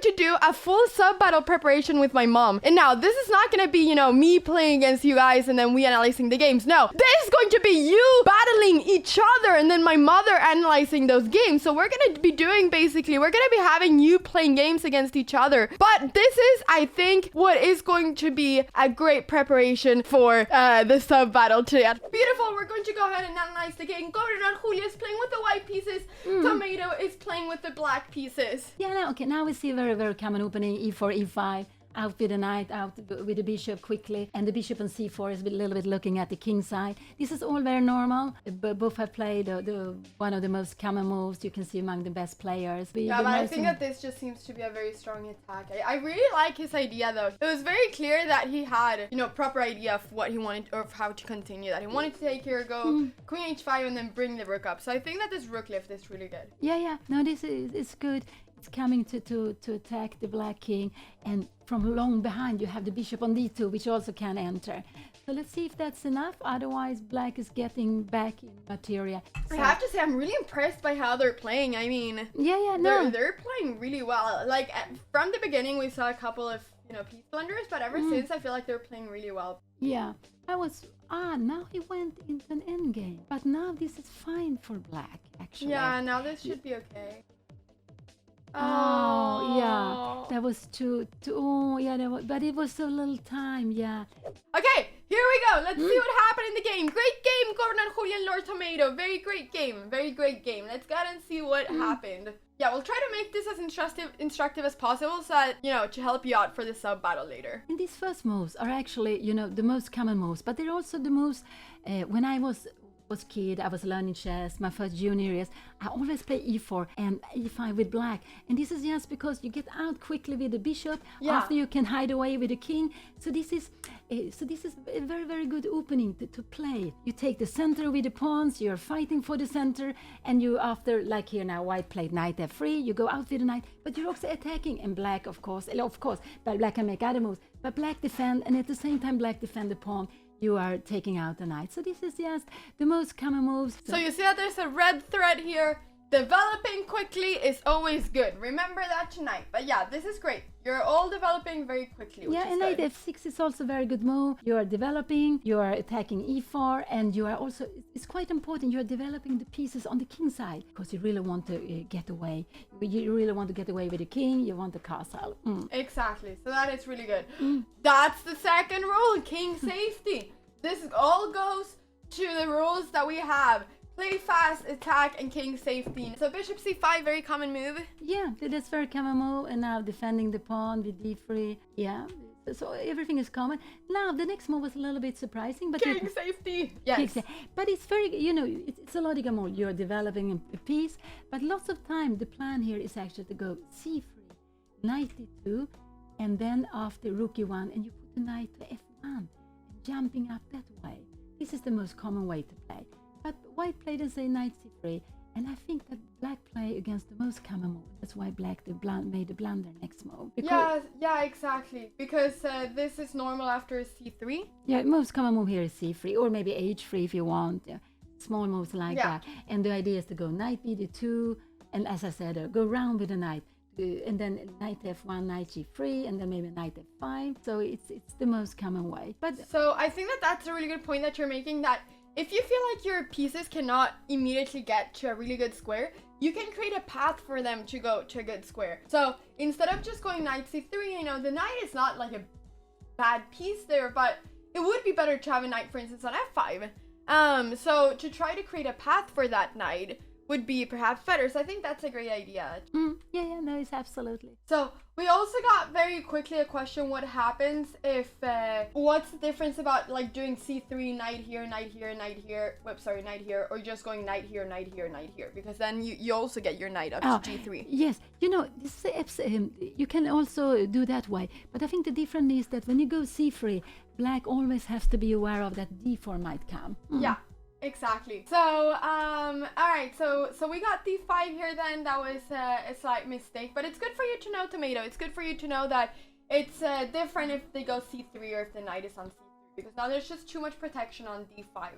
going to do a full sub-battle preparation with my mom. And now, this is not going to be, you know, me playing against you guys and then we analyzing the games. No, this is going to be you battling each other and then my mother analyzing those games. So we're going to be doing basically, we're going to be having you playing games against each other. But this is, I think, what is going to be a great preparation for the sub-battle today. Beautiful. We're going to go ahead and analyze the game. Gordon and Julia is playing with the white pieces. Tomato is playing with the black pieces. Yeah, no, okay, now we see a very, very common opening, e4, e5. Out with the knight, out with the bishop quickly, and the bishop on c4 is a little bit looking at the king side. This is all very normal. Both have played one of the most common moves you can see among the best players. Yeah, but I think that this just seems to be a very strong attack. I really like his idea though. It was very clear that he had, you know, proper idea of what he wanted or of how to continue. That he wanted to take here, go queen h5 and then bring the rook up. So I think that this rook lift is really good. Yeah, no, this is good. It's coming to attack the black king, and from long behind you have the bishop on d2, which also can enter. So let's see if that's enough. Otherwise, black is getting back in materia. So, I have to say, I'm really impressed by how they're playing. I mean, no, they're playing really well. Like from the beginning, we saw a couple of, you know, piece blunders, but ever since, I feel like they're playing really well. Yeah, now he went into an endgame, but now this is fine for black, actually. Yeah, now this should be okay. Oh, yeah, that was too, but it was so little time, yeah. Okay, here we go. Let's see what happened in the game. Great game, Gordon and Julian Lord Tomato. Very great game. Let's go ahead and see what happened. Yeah, we'll try to make this as instructive as possible so that, you know, to help you out for the sub battle later. And these first moves are actually, you know, the most common moves, but they're also the moves when I was kid, I was learning chess, my first junior years, I always play e4 and e5 with black. And this is just because you get out quickly with the bishop, after you can hide away with the king. So this is a very, very good opening to play. You take the center with the pawns, you're fighting for the center, and you after, like here now, white played knight f3, you go out with the knight, but you're also attacking, and black, of course, but black can make other moves, but black defend, and at the same time black defend the pawn. You are taking out the knight. So this is just the most common moves. So you see that there's a red thread here. Developing quickly is always good. Remember that tonight. But yeah, this is great. You're all developing very quickly, which is and knight f6 is also a very good move. You are developing, you are attacking e4, and you are also, it's quite important, you are developing the pieces on the king side, because you really want to get away. You really want to get away with the king, you want the castle. Exactly, so that is really good. That's the second rule, king safety. This all goes to the rules that we have. Play fast, attack, and king safety. So bishop c5, very common move. Yeah, that's very common move. And now defending the pawn with d3. Yeah, so everything is common. Now the next move was a little bit surprising, but king safety. Yes. But it's very, you know, it's a logical move. You're developing a piece, but lots of time the plan here is actually to go c3, knight d2, and then after rook e1, and you put the knight to f1, jumping up that way. This is the most common way to play. But white played and say knight c3, and I think that black play against the most common move. That's why black made the blunder next move. Yeah, exactly. Because this is normal after c3. Yeah, most common move here is c3, or maybe h3 if you want. Yeah, small moves like that. And the idea is to go knight b2, and as I said, go round with the knight. And then knight f1, knight g3, and then maybe knight f5. So it's the most common way. But so I think that that's a really good point that you're making, that if you feel like your pieces cannot immediately get to a really good square, you can create a path for them to go to a good square. So instead of just going knight c3, you know, the knight is not like a bad piece there, but it would be better to have a knight, for instance, on f5. So to try to create a path for that knight would be perhaps better. So I think that's a great idea. No, it's absolutely. So we also got very quickly a question, what happens if, what's the difference about like doing c3, knight here, knight here, knight here, knight here, or just going knight here, knight here, knight here, because then you also get your knight up to g3. Yes, you know, you can also do that way, but I think the difference is that when you go c3, black always has to be aware of that d4 might come. Yeah. Exactly. So, all right. So we got d5 here. Then that was a slight mistake, but it's good for you to know, Tomato. It's good for you to know that it's different if they go c3 or if the knight is on c3, because now there's just too much protection on d5.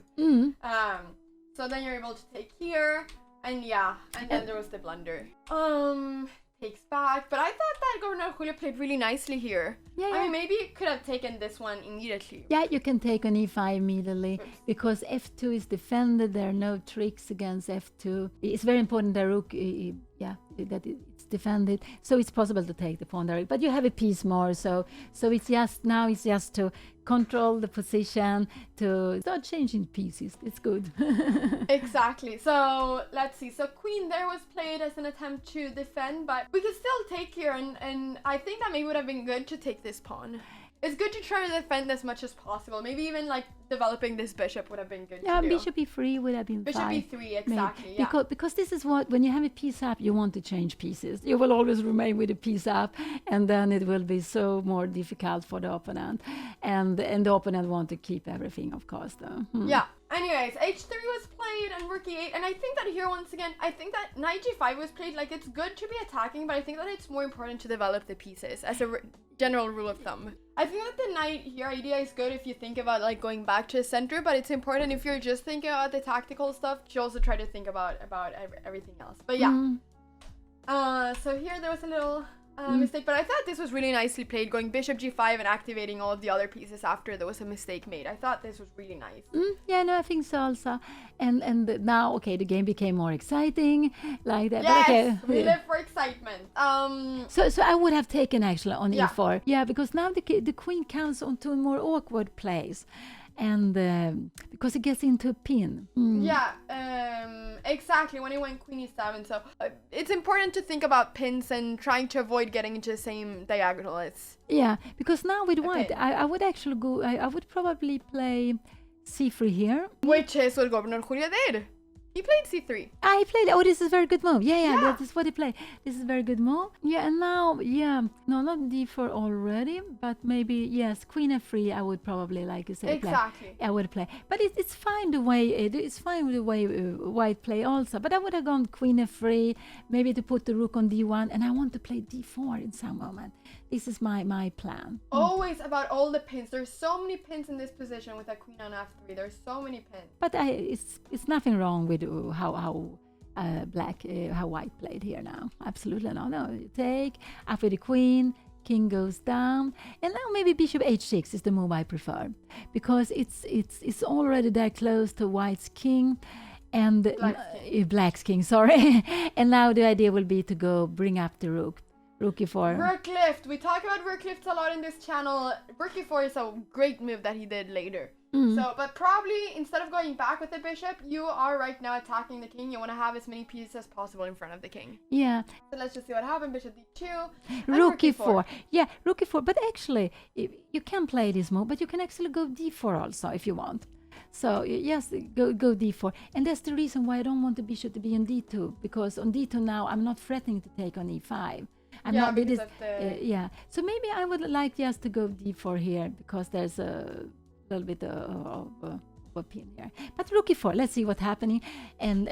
So then you're able to take here, and then there was the blunder. Takes back, but I thought that Governor Julio played really nicely here. Yeah, I yeah. mean, maybe it could have taken this one immediately. Yeah, you can take on e5 immediately because f2 is defended. There are no tricks against f2. It's very important that rook, that it's defended. So it's possible to take the pawn direct. But you have a piece more, so it's just to control the position, to start changing pieces. It's good. Exactly. So let's see. So queen there was played as an attempt to defend, but we could still take here, and I think that maybe would have been good to take this pawn. It's good to try to defend as much as possible. Maybe even like developing this bishop would have been good to do. Bishop e3 would have been Bishop fine. e3, exactly. Yeah. Because this is what, when you have a piece up, you want to change pieces. You will always remain with a piece up, and then it will be so more difficult for the opponent. And the opponent want to keep everything, of course, though. Yeah. Anyways, h3 was played and rook e8, and I think that here once again, I think that knight g5 was played. Like, it's good to be attacking, but I think that it's more important to develop the pieces as a general rule of thumb. I think that the knight here idea is good if you think about like going back to the center, but it's important if you're just thinking about the tactical stuff, you also try to think about everything else. But yeah. So here there was a little mistake, but I thought this was really nicely played, going bishop g5 and activating all of the other pieces after there was a mistake made. I thought this was really nice. Yeah, no, I think so also. And now, okay, the game became more exciting, like that. Yes, but okay. we live for excitement. So I would have taken actually on Yeah. e4. Yeah, because now the queen comes onto a more awkward place, and because it gets into a pin. Yeah, exactly, when it went queen e7. So it's important to think about pins and trying to avoid getting into the same diagonal. Yeah, because now with white, Okay. I would actually go. I would probably play c3 here. Which is what Governor Julio did. He played c3. I played. Oh, this is very good move. Yeah, Yeah. that is what he played. This is very good move. Yeah, and now, no, not d4 already, but maybe yes, queen f3. I would probably, like you say, Exactly. play. I would play, but it's fine the way it's fine with the way white play also. But I would have gone queen f3, maybe to put the rook on d1, and I want to play d4 in some moment. This is my plan. Always about all the pins. There's so many pins in this position with a queen on f3. There's so many pins. But it's nothing wrong with how white played here now. Absolutely no. You take after the queen, king goes down, and now maybe bishop h6 is the move I prefer, because it's already there close to white's king. And black's king, sorry. And now the idea will be to go bring up the rook. Rook e4. Rook lift. We talk about rook lifts a lot in this channel. Rook e4 is a great move that he did later. So, but probably instead of going back with the bishop, you are right now attacking the king. You want to have as many pieces as possible in front of the king. Yeah. So let's just see what happened. Bishop d2. Rook e4. Yeah, rook e4. But actually, you can play this move, but you can actually go d4 also if you want. So yes, go d4, and that's the reason why I don't want the bishop to be on d2, because on d2 now I'm not threatening to take on e5. I'm Yeah, not because this, of the... yeah. So maybe I would like just to go d4 here, because there's a little bit of a pin here. But rook e4, let's see what's happening. And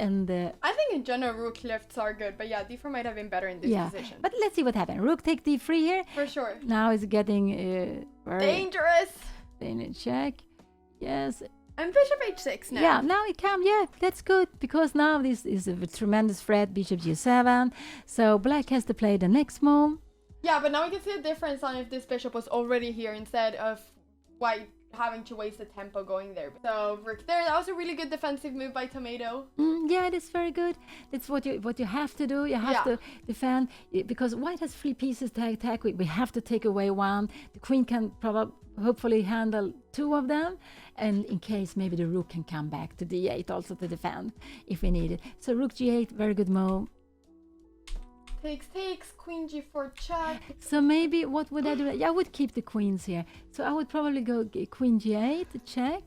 I think in general rook lifts are good, but yeah, d4 might have been better in this position. But let's see what happens. Rook take d3 here. For sure. Now it's getting very Dangerous. check. Yes. And bishop h6 now. Yeah, now it comes. Yeah, that's good, because now this is a tremendous threat. Bishop g7. So black has to play the next move. Yeah, but now we can see a difference on if this bishop was already here instead of white having to waste the tempo going there. So rook there. That was a really good defensive move by Tomato. Yeah, it is very good. That's what you have to do. You have to defend, because white has 3 pieces to attack with. We have to take away one. The queen can hopefully handle 2 of them, and in case maybe the rook can come back to d8 also to defend if we need it. So rook g8, very good move. Takes, queen g4 check. So maybe what would I do? Yeah, I would keep the queens here. So I would probably go queen g8 check.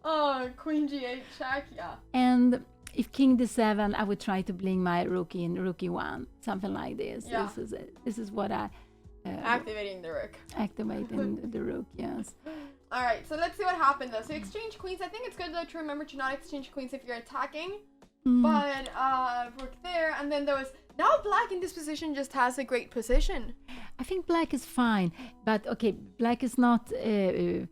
Oh, queen g8 check, yeah. And if king d7, I would try to bring my rook in, rook e1, something like this. Yeah. This is what I activating the rook. Activating the rook, yes. All right, so let's see what happened though. So exchange queens. I think it's good though to remember to not exchange queens if you're attacking. But rook there, and then there was now black in this position just has a great position. I think black is fine, but okay, black is not. I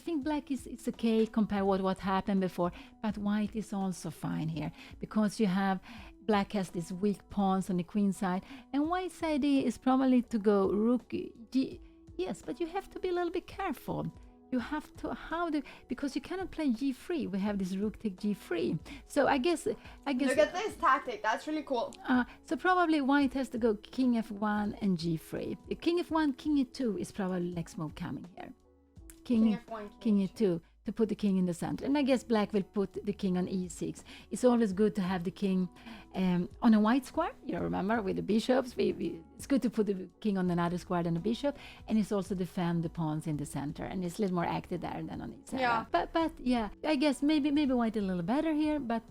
think black is okay compared with what happened before, but white is also fine here, because you have black has these weak pawns on the queen side, and white's idea is probably to go rook g. Yes, but you have to be a little bit careful. You have to because you cannot play g3. We have this rook take g3. So I guess. Look at this tactic. That's really cool. So probably white has to go king f1 and g3. The king f1, king e2 is probably next move coming here. King f1, king e2 to put the king in the center. And I guess black will put the king on e6. It's always good to have the king on a white square. You remember with the bishops, it's good to put the king on another square than the bishop, and it's also defend the pawns in the center, and it's a little more active there than on e7. Yeah. But yeah, I guess maybe white a little better here, but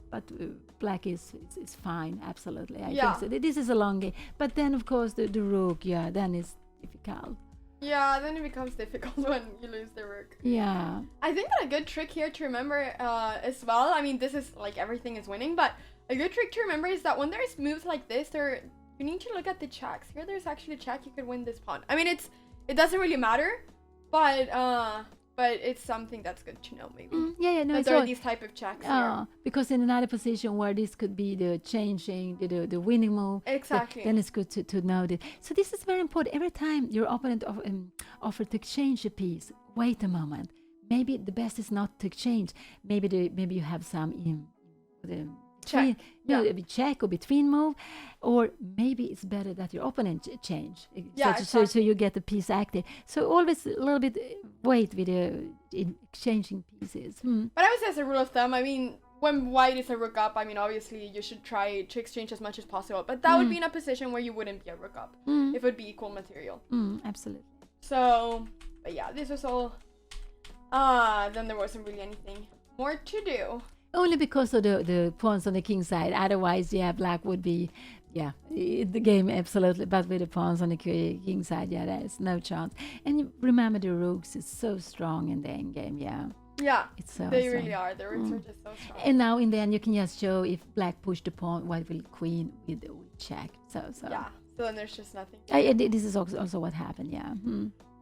black is fine, absolutely. I think so. This is a long game, but then of course the rook, then it's difficult. Yeah, then it becomes difficult when you lose the rook. Yeah. I think that a good trick here to remember as well, I mean, this is like everything is winning, but a good trick to remember is that when there's moves like this, you need to look at the checks. Here there's actually a check, you could win this pawn. I mean, it doesn't really matter, but it's something that's good to know, maybe. No, there are these type of checks here. Because in another position where this could be the changing, the winning move. Exactly. Then it's good to know this. So this is very important. Every time your opponent offer to exchange a piece, wait a moment. Maybe the best is not to exchange. Maybe you have some check. Check or between move, or maybe it's better that your opponent change. So you get the piece active. So always a little bit wait with exchanging pieces. But I would say as a rule of thumb, I mean, when white is a rook up, I mean, obviously you should try to exchange as much as possible. But that would be in a position where you wouldn't be a rook up. If it would be equal material. Absolutely. So, but yeah, this was all. Then there wasn't really anything more to do. Only because of the pawns on the king side. Otherwise, black would be, the game, absolutely. But with the pawns on the king side, there's no chance. And remember, the rooks is so strong in the endgame, Yeah, it's so they really are. The rooks are just so strong. And now in the end, you can just show if black pushed the pawn, white will queen with check. So yeah, so then there's just nothing. This is also what happened,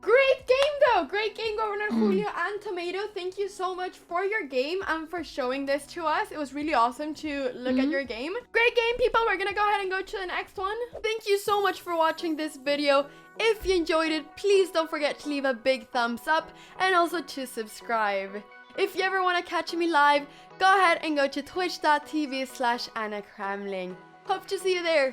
Great game though! Great game, Governor Julio and Tomato. Thank you so much for your game and for showing this to us. It was really awesome to look at your game. Great game, people. We're gonna go ahead and go to the next one. Thank you so much for watching this video. If you enjoyed it, please don't forget to leave a big thumbs up and also to subscribe. If you ever want to catch me live, go ahead and go to twitch.tv/Anna Cramling. Hope to see you there.